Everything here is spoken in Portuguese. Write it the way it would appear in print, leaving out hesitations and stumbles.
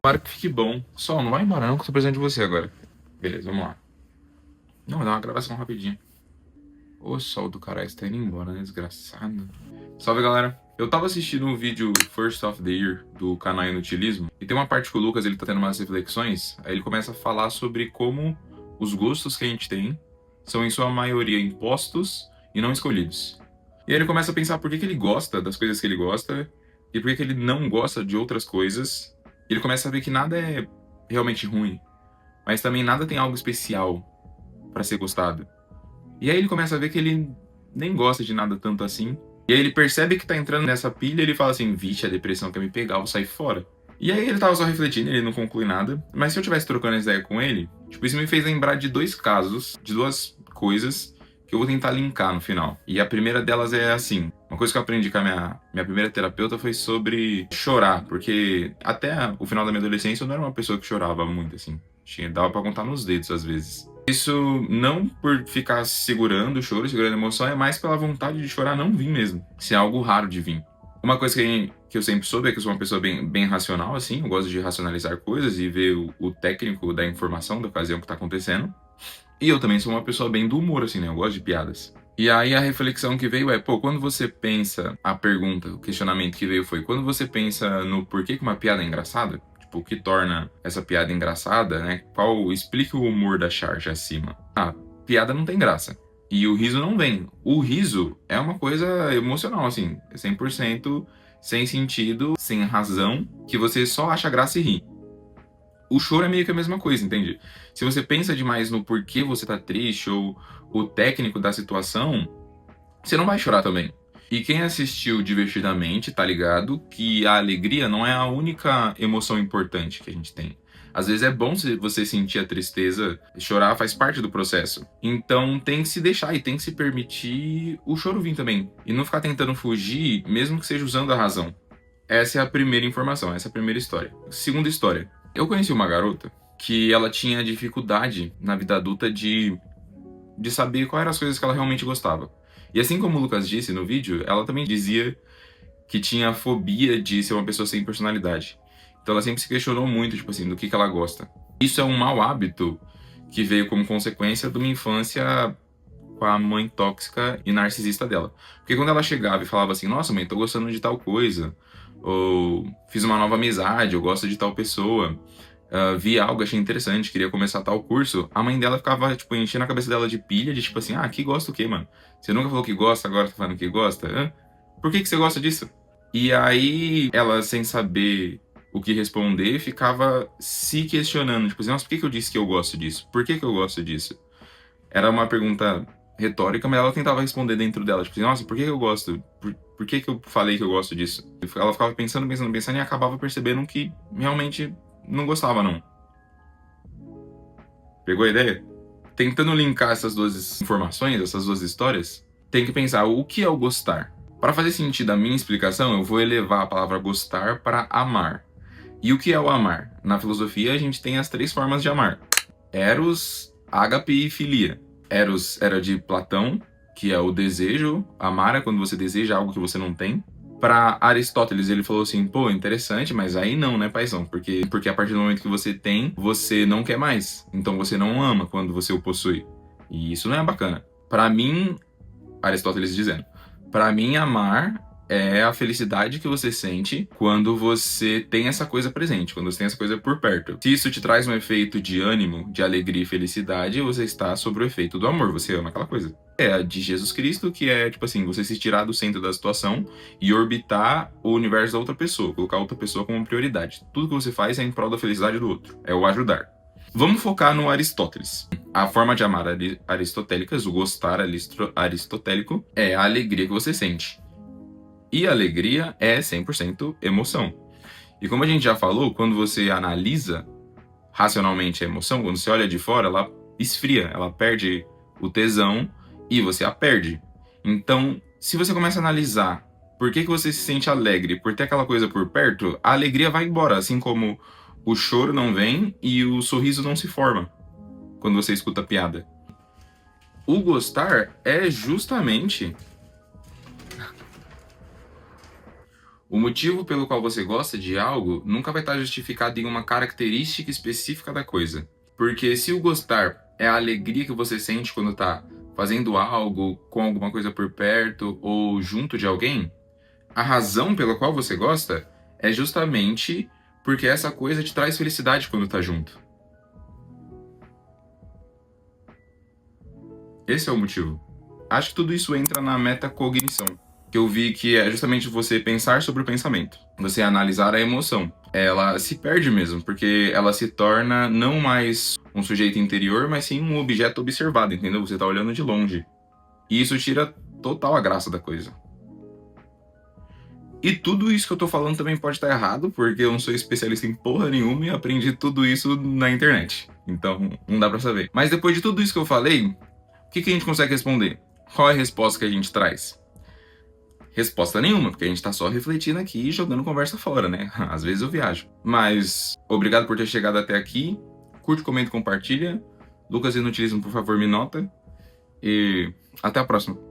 Tomara que fique bom. Sol, não vai embora não, que eu tô precisando de você agora. Beleza, vamos lá. Não, vou dar uma gravação rapidinho. Ô, Sol do caralho, você tá indo embora, né? Desgraçado. Salve, galera. Eu tava assistindo o vídeo First of the Year do canal Inutilismo, e tem uma parte que o Lucas ele tá tendo umas reflexões, aí ele começa a falar sobre como os gostos que a gente tem são em sua maioria impostos e não escolhidos. E aí ele começa a pensar por que que ele gosta das coisas que ele gosta e por que que ele não gosta de outras coisas. E ele começa a ver que nada é realmente ruim, mas também nada tem algo especial pra ser gostado. E aí ele começa a ver que ele nem gosta de nada tanto assim. E aí ele percebe que tá entrando nessa pilha e ele fala assim, vixe, a depressão quer me pegar, eu vou sair fora. E aí ele tava só refletindo, ele não conclui nada. Mas se eu tivesse trocando essa ideia com ele, tipo, isso me fez lembrar de dois casos, de duas coisas que eu vou tentar linkar no final. E a primeira delas é assim, uma coisa que eu aprendi com a minha primeira terapeuta foi sobre chorar, porque até o final da minha adolescência eu não era uma pessoa que chorava muito, assim. Dava pra contar nos dedos às vezes. Isso não por ficar segurando o choro, segurando a emoção, é mais pela vontade de chorar não vir mesmo. Isso é algo raro de vir. Uma coisa que eu sempre soube é que eu sou uma pessoa bem racional, assim, eu gosto de racionalizar coisas e ver o técnico da informação, da ocasião que tá acontecendo. E eu também sou uma pessoa bem do humor, assim, né? Eu gosto de piadas. E aí a reflexão que veio é, pô, quando você pensa, a pergunta, o questionamento que veio foi, quando você pensa no porquê que uma piada é engraçada, tipo, o que torna essa piada engraçada, né? Explica o humor da charge acima. Ah, piada não tem graça. E o riso não vem. O riso é uma coisa emocional, assim, é 100% sem sentido, sem razão, que você só acha graça e ri. O choro é meio que a mesma coisa, entende? Se você pensa demais no porquê você tá triste ou o técnico da situação, você não vai chorar também. E quem assistiu Divertidamente tá ligado que a alegria não é a única emoção importante que a gente tem. Às vezes é bom você sentir a tristeza, chorar faz parte do processo. Então tem que se deixar e tem que se permitir o choro vir também. E não ficar tentando fugir, mesmo que seja usando a razão. Essa é a primeira informação, essa é a primeira história. Segunda história. Eu conheci uma garota que ela tinha dificuldade na vida adulta de saber quais eram as coisas que ela realmente gostava. E assim como o Lucas disse no vídeo, ela também dizia que tinha fobia de ser uma pessoa sem personalidade. Então ela sempre se questionou muito, tipo assim, do que ela gosta. Isso é um mau hábito que veio como consequência de uma infância com a mãe tóxica e narcisista dela. Porque quando ela chegava e falava assim, nossa mãe, tô gostando de tal coisa, ou fiz uma nova amizade, eu gosto de tal pessoa, vi algo, achei interessante, queria começar tal curso, a mãe dela ficava, tipo, enchendo a cabeça dela de pilha, de tipo assim, ah, que gosta o quê, mano? Você nunca falou que gosta, agora tá falando que gosta? Hã? Por que você gosta disso? E aí, ela, sem saber o que responder, ficava se questionando, tipo assim, nossa, por que eu disse que eu gosto disso? Por que eu gosto disso? Era uma pergunta retórica, mas ela tentava responder dentro dela, tipo assim, nossa, por que eu gosto? Por que eu falei que eu gosto disso? Ela ficava pensando e acabava percebendo que realmente não gostava, não. Pegou a ideia? Tentando linkar essas duas informações, essas duas histórias, tem que pensar o que é o gostar. Para fazer sentido a minha explicação, eu vou elevar a palavra gostar para amar. E o que é o amar? Na filosofia, a gente tem as três formas de amar: Eros, ágape e filia. Eros era de Platão, que é o desejo. Amar é quando você deseja algo que você não tem. Para Aristóteles, ele falou assim, pô, interessante, mas aí não, né, paizão? Porque a partir do momento que você tem, você não quer mais. Então você não ama quando você o possui. E isso não é bacana. Para mim, Aristóteles dizendo, para mim amar é a felicidade que você sente quando você tem essa coisa presente, quando você tem essa coisa por perto. Se isso te traz um efeito de ânimo, de alegria e felicidade, você está sob o efeito do amor, você ama aquela coisa. É a de Jesus Cristo, que é, tipo assim, você se tirar do centro da situação e orbitar o universo da outra pessoa, colocar outra pessoa como prioridade. Tudo que você faz é em prol da felicidade do outro, é o ajudar. Vamos focar no Aristóteles. A forma de amar aristotélicas, o gostar aristotélico, é a alegria que você sente. E a alegria é 100% emoção. E como a gente já falou, quando você analisa racionalmente a emoção, quando você olha de fora, ela esfria, ela perde o tesão e você a perde. Então, se você começa a analisar por que você se sente alegre, por ter aquela coisa por perto, a alegria vai embora, assim como o choro não vem e o sorriso não se forma quando você escuta a piada. O gostar é justamente O motivo pelo qual você gosta de algo nunca vai estar justificado em uma característica específica da coisa. Porque se o gostar é a alegria que você sente quando tá fazendo algo, com alguma coisa por perto ou junto de alguém, a razão pela qual você gosta é justamente porque essa coisa te traz felicidade quando tá junto. Esse é o motivo. Acho que tudo isso entra na metacognição, que eu vi que é justamente você pensar sobre o pensamento, você analisar a emoção. Ela se perde mesmo, porque ela se torna não mais um sujeito interior, mas sim um objeto observado, entendeu? Você tá olhando de longe. E isso tira total a graça da coisa. E tudo isso que eu tô falando também pode estar errado, porque eu não sou especialista em porra nenhuma e aprendi tudo isso na internet. Então, não dá pra saber. Mas depois de tudo isso que eu falei, o que a gente consegue responder? Qual é a resposta que a gente traz? Resposta nenhuma, porque a gente tá só refletindo aqui e jogando conversa fora, né? Às vezes eu viajo. Mas, obrigado por ter chegado até aqui. Curte, comenta e compartilha. Lucas Inutilismo, por favor, me nota. E até a próxima.